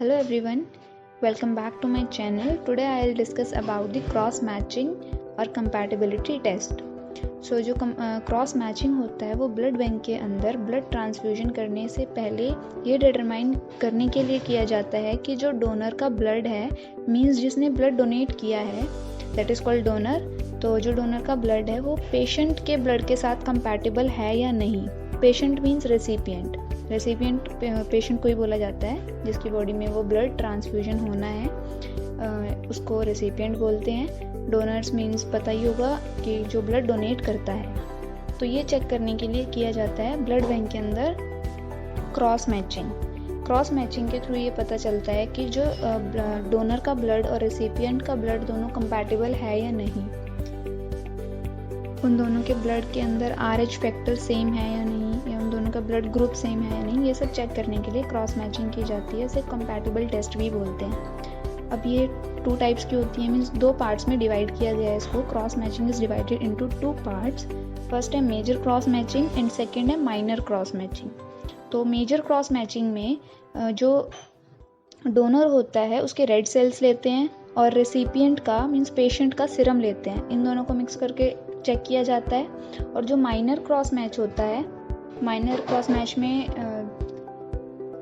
Hello everyone, welcome back to my channel. Today I will discuss about the cross matching और compatibility test. जो cross matching होता है वो blood bank के अंदर ब्लड ट्रांसफ्यूजन करने से पहले ये डिटरमाइन करने के लिए किया जाता है कि जो डोनर का ब्लड है मींस जिसने ब्लड डोनेट किया है दैट इज़ कॉल्ड डोनर। तो जो डोनर का ब्लड है वो पेशेंट के ब्लड के साथ कंपैटिबल है या नहीं। पेशेंट मींस रेसिपिएंट पेशेंट को ही बोला जाता है जिसकी बॉडी में वो ब्लड ट्रांसफ्यूजन होना है, उसको रेसिपिएंट बोलते हैं। डोनर्स मींस पता ही होगा कि जो ब्लड डोनेट करता है। तो ये चेक करने के लिए किया जाता है ब्लड बैंक के अंदर क्रॉस मैचिंग के थ्रू ये पता चलता है कि जो डोनर का ब्लड और रेसिपिएंट का ब्लड दोनों कंपैटिबल है या नहीं, उन दोनों के ब्लड के अंदर RH फैक्टर सेम है या नहीं, या उन दोनों का ब्लड ग्रुप सेम है या नहीं। ये सब चेक करने के लिए क्रॉस मैचिंग की जाती है। इसे कंपैटिबल टेस्ट भी बोलते हैं। अब ये 2 टाइप्स की होती है, मीन्स 2 पार्ट्स में डिवाइड किया गया है इसको। Cross matching is divided into 2 parts. First है major cross matching and second है माइनर क्रॉस मैचिंग। तो मेजर क्रॉस मैचिंग में जो डोनर होता है उसके रेड सेल्स लेते हैं और रेसिपिएंट का मीन्स पेशेंट का सीरम लेते हैं। इन दोनों को मिक्स करके चेक किया जाता है। और जो माइनर क्रॉस मैच होता है, माइनर क्रॉस मैच में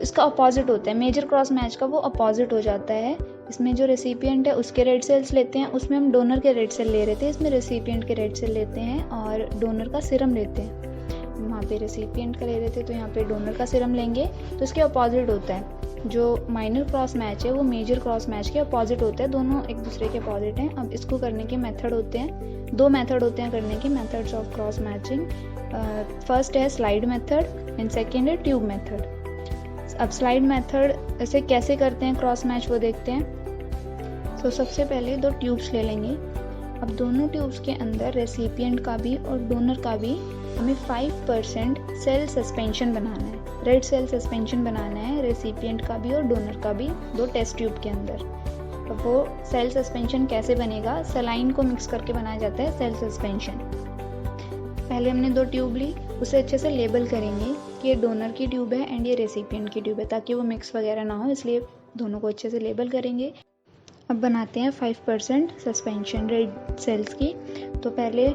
इसका अपोजिट होता है। मेजर क्रॉस मैच का वो अपोजिट हो जाता है। इसमें जो रेसिपिएंट है उसके रेड सेल्स लेते हैं, उसमें हम डोनर के रेड सेल ले रहे थे, इसमें रेसिपिएंट के रेड सेल लेते हैं और डोनर का सीरम लेते हैं। वहाँ पे रेसिपिएंट का ले रहे थे तो यहाँ पे डोनर का सीरम लेंगे। तो इसके अपोजिट होता है। जो माइनर क्रॉस मैच है वो मेजर क्रॉस मैच के अपोजिट होता है, दोनों एक दूसरे के अपोजिट हैं। अब इसको करने के मेथड होते हैं, 2 मेथड होते हैं करने के, methods of cross matching. First है स्लाइड मेथड एंड सेकेंड है ट्यूब मेथड। अब स्लाइड मेथड ऐसे कैसे करते हैं क्रॉस मैच वो देखते हैं। तो सबसे पहले 2 ट्यूब्स ले लेंगे। अब दोनों ट्यूब्स के अंदर रेसिपिएंट का भी और डोनर का भी हमें 5% सेल सस्पेंशन बनाना है, रेड सेल सस्पेंशन बनाना है रेसिपिएंट का भी और डोनर का भी 2 टेस्ट ट्यूब के अंदर। अब वो सेल सस्पेंशन कैसे बनेगा, सलाइन को मिक्स करके बनाया जाता है सेल सस्पेंशन। पहले हमने 2 ट्यूब ली, उसे अच्छे से लेबल करेंगे कि ये डोनर की ट्यूब है एंड ये रेसिपिएंट की ट्यूब है, ताकि वो मिक्स वगैरह ना हो, इसलिए दोनों को अच्छे से लेबल करेंगे। अब बनाते हैं 5% सस्पेंशन रेड सेल्स की। तो पहले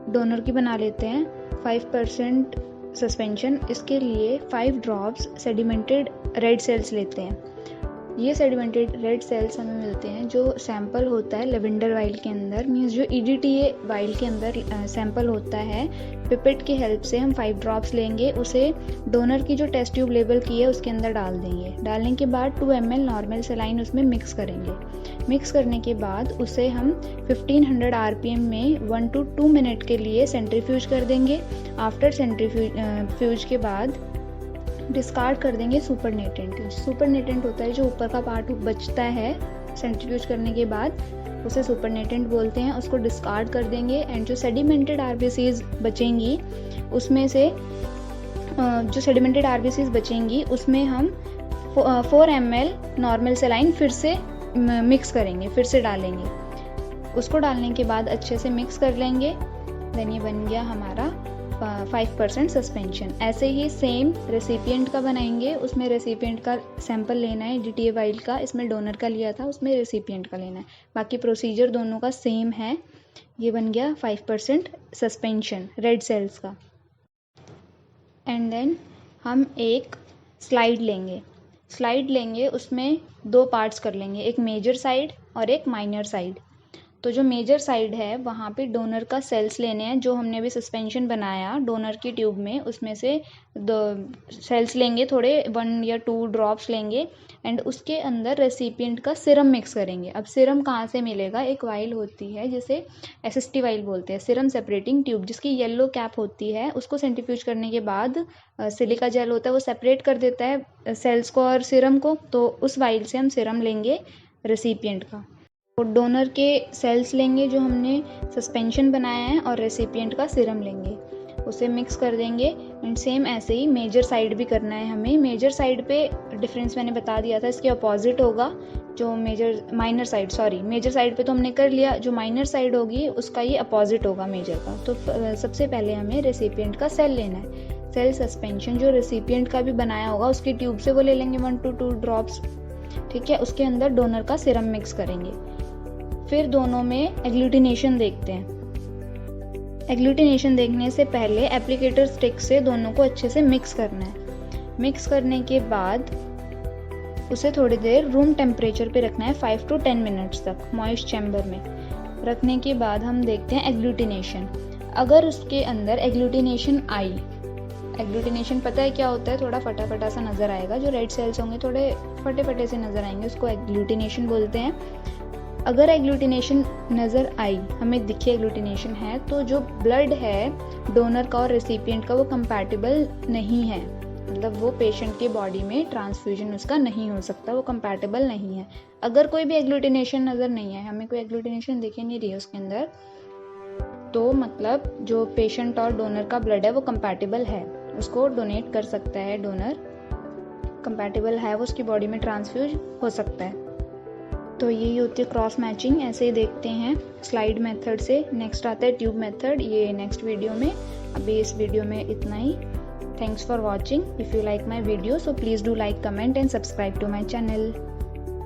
डोनर की बना लेते हैं 5% सस्पेंशन। इसके लिए 5 ड्रॉप्स सेडिमेंटेड रेड सेल्स लेते हैं। ये सेडिमेंटेड रेड सेल्स हमें मिलते हैं जो सैंपल होता है लेवेंडर वाइल के अंदर, मीन्स जो EDTA वाइल के अंदर सैंपल होता है। पिपेट की हेल्प से हम 5 ड्रॉप्स लेंगे, उसे डोनर की जो टेस्ट ट्यूब लेबल की है उसके अंदर डाल देंगे। डालने के बाद 2 ml नॉर्मल सलाइन उसमें मिक्स करेंगे। मिक्स करने के बाद उसे हम 1500 RPM में 1 to 2 मिनट के लिए सेंट्रीफ्यूज कर देंगे। आफ्टर सेंट्रीफ्यूज के बाद डिस्कार्ड कर देंगे सुपरनेटेंट। सुपरनेटेंट होता है जो ऊपर का पार्ट बचता है सेंट्रीफ्यूज करने के बाद, उसे सुपरनेटेंट बोलते हैं। उसको डिस्कार्ड कर देंगे एंड जो सेडिमेंटेड RBCs बचेंगी उसमें से उसमें हम 4 ml नॉर्मल सलाइन फिर से मिक्स करेंगे, फिर से डालेंगे। उसको डालने के बाद अच्छे से मिक्स कर लेंगे। देन ये बन गया हमारा 5% सस्पेंशन। ऐसे ही सेम रेसिपिएंट का बनाएंगे। उसमें रेसिपिएंट का सैंपल लेना है EDTA वाइल का, इसमें डोनर का लिया था, उसमें रेसिपिएंट का लेना है। बाकी प्रोसीजर दोनों का सेम है। ये बन गया 5% सस्पेंशन रेड सेल्स का। एंड देन हम एक स्लाइड लेंगे, उसमें 2 पार्ट्स कर लेंगे, एक मेजर साइड और एक माइनर साइड। तो जो मेजर साइड है वहाँ पे डोनर का सेल्स लेने हैं, जो हमने अभी सस्पेंशन बनाया डोनर की ट्यूब में, उसमें से 2 सेल्स लेंगे, थोड़े 1 या 2 ड्रॉप्स लेंगे एंड उसके अंदर रेसिपिएंट का सीरम मिक्स करेंगे। अब सीरम कहाँ से मिलेगा, एक वाइल होती है जिसे SST वाइल बोलते हैं, सीरम सेपरेटिंग ट्यूब, जिसकी येलो कैप होती है। उसको सेंट्रीफ्यूज करने के बाद सिलिका जेल होता है, वो सेपरेट कर देता है सेल्स को और सीरम को। तो उस वाइल से हम सीरम लेंगे रेसिपिएंट का। तो डोनर के सेल्स लेंगे जो हमने सस्पेंशन बनाया है और रेसिपिएंट का सीरम लेंगे, उसे मिक्स कर देंगे। एंड सेम ऐसे ही मेजर साइड भी करना है हमें। मेजर साइड पे डिफरेंस मैंने बता दिया था, इसके अपोजिट होगा जो मेजर साइड पे तो हमने कर लिया, जो माइनर साइड होगी उसका ये अपोजिट होगा मेजर का। तो सबसे पहले हमें रेसिपिएंट का सेल लेना है। सेल सस्पेंशन जो रेसिपिएंट का भी बनाया होगा उसकी ट्यूब से वो ले लेंगे 1 to 2 ड्रॉप्स ठीक है। उसके अंदर डोनर का सीरम मिक्स करेंगे। फिर दोनों में एग्लूटिनेशन देखते हैं। एग्लूटिनेशन देखने से पहले एप्लीकेटर स्टिक से दोनों को अच्छे से मिक्स करना है। मिक्स करने के बाद उसे थोड़ी देर रूम टेम्परेचर पे रखना है, 5 to 10 मिनट्स तक मॉइस्ट चैम्बर में। रखने के बाद हम देखते हैं एग्लूटिनेशन। अगर उसके अंदर एग्लूटिनेशन आई, एग्लूटिनेशन पता है क्या होता है, थोड़ा फटा फटा सा नज़र आएगा, जो रेड सेल्स होंगे थोड़े फटे फटे से नज़र आएंगे, उसको एग्लूटिनेशन बोलते हैं। अगर एग्लूटिनेशन नज़र आई, हमें दिखे एग्लूटिनेशन है, तो जो ब्लड है डोनर का और रेसिपिएंट का वो कंपैटिबल नहीं है, मतलब वो पेशेंट के बॉडी में ट्रांसफ्यूजन उसका नहीं हो सकता, वो कंपैटिबल नहीं है। अगर कोई भी एग्लूटिनेशन नज़र नहीं है, हमें कोई एग्लूटिनेशन दिखे नहीं रही है उसके अंदर, तो मतलब जो पेशेंट और डोनर का ब्लड है वो कंपैटिबल है, उसको डोनेट कर सकता है डोनर, कंपैटिबल है, वो उसकी बॉडी में ट्रांसफ्यूज हो सकता है। तो यही होती है क्रॉस मैचिंग। ऐसे ही देखते हैं स्लाइड मेथड से। नेक्स्ट आता है ट्यूब मेथड, ये नेक्स्ट वीडियो में। अभी इस वीडियो में इतना ही। Thanks for watching. If you like my video so please do like, comment and subscribe to my channel.